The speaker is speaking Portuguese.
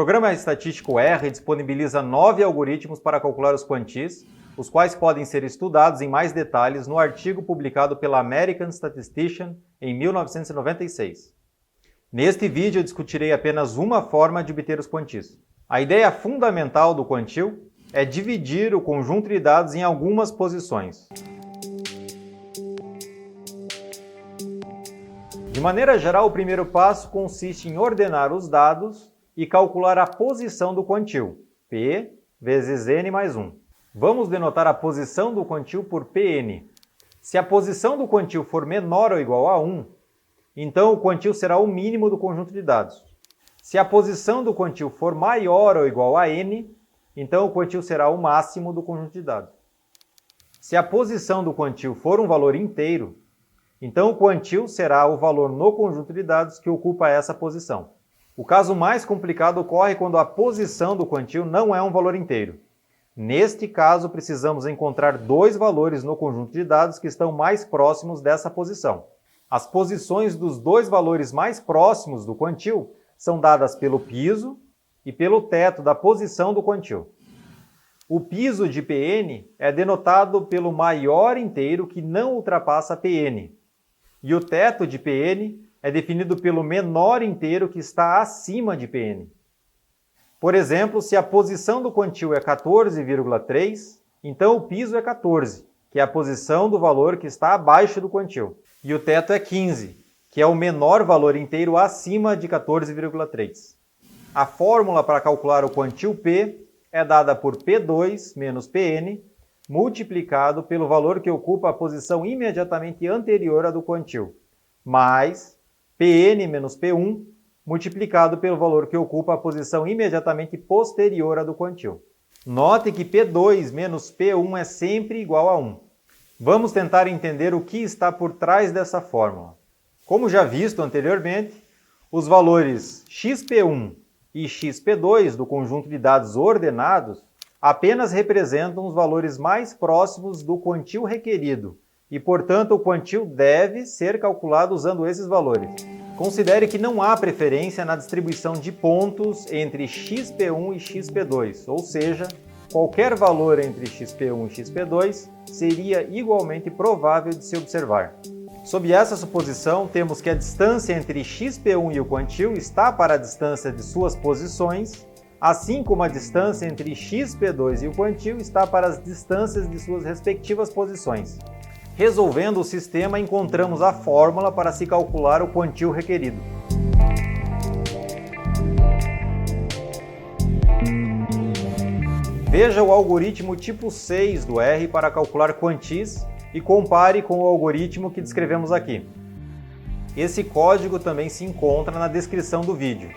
programa estatístico R disponibiliza 9 algoritmos para calcular os quantis, os quais podem ser estudados em mais detalhes no artigo publicado pela American Statistician em 1996. Neste vídeo eu discutirei apenas uma forma de obter os quantis. A ideia fundamental do quantil é dividir o conjunto de dados em algumas posições. De maneira geral, o primeiro passo consiste em ordenar os dados e calcular a posição do quantil, P vezes N mais 1. Vamos denotar a posição do quantil por Pn. Se a posição do quantil for menor ou igual a 1, então o quantil será o mínimo do conjunto de dados. Se a posição do quantil for maior ou igual a n, então o quantil será o máximo do conjunto de dados. Se a posição do quantil for um valor inteiro, então o quantil será o valor no conjunto de dados que ocupa essa posição. O caso mais complicado ocorre quando a posição do quantil não é um valor inteiro. Neste caso, precisamos encontrar dois valores no conjunto de dados que estão mais próximos dessa posição. As posições dos dois valores mais próximos do quantil são dadas pelo piso e pelo teto da posição do quantil. O piso de Pn é denotado pelo maior inteiro que não ultrapassa Pn. E o teto de Pn é definido pelo menor inteiro que está acima de Pn. Por exemplo, se a posição do quantil é 14,3, então o piso é 14, que é a posição do valor que está abaixo do quantil. E o teto é 15, que é o menor valor inteiro acima de 14,3. A fórmula para calcular o quantil P é dada por P2 menos Pn, multiplicado pelo valor que ocupa a posição imediatamente anterior à do quantil, mais Pn menos P1, multiplicado pelo valor que ocupa a posição imediatamente posterior à do quantil. Note que P2 menos P1 é sempre igual a 1. Vamos tentar entender o que está por trás dessa fórmula. Como já visto anteriormente, os valores xp1 e xp2 do conjunto de dados ordenados apenas representam os valores mais próximos do quantil requerido e, portanto, o quantil deve ser calculado usando esses valores. Considere que não há preferência na distribuição de pontos entre xp1 e xp2, ou seja, qualquer valor entre xp1 e xp2 seria igualmente provável de se observar. Sob essa suposição, temos que a distância entre xp1 e o quantil está para a distância de suas posições, assim como a distância entre xp2 e o quantil está para as distâncias de suas respectivas posições. Resolvendo o sistema, encontramos a fórmula para se calcular o quantil requerido. Veja o algoritmo tipo 6 do R para calcular quantis e compare com o algoritmo que descrevemos aqui. Esse código também se encontra na descrição do vídeo.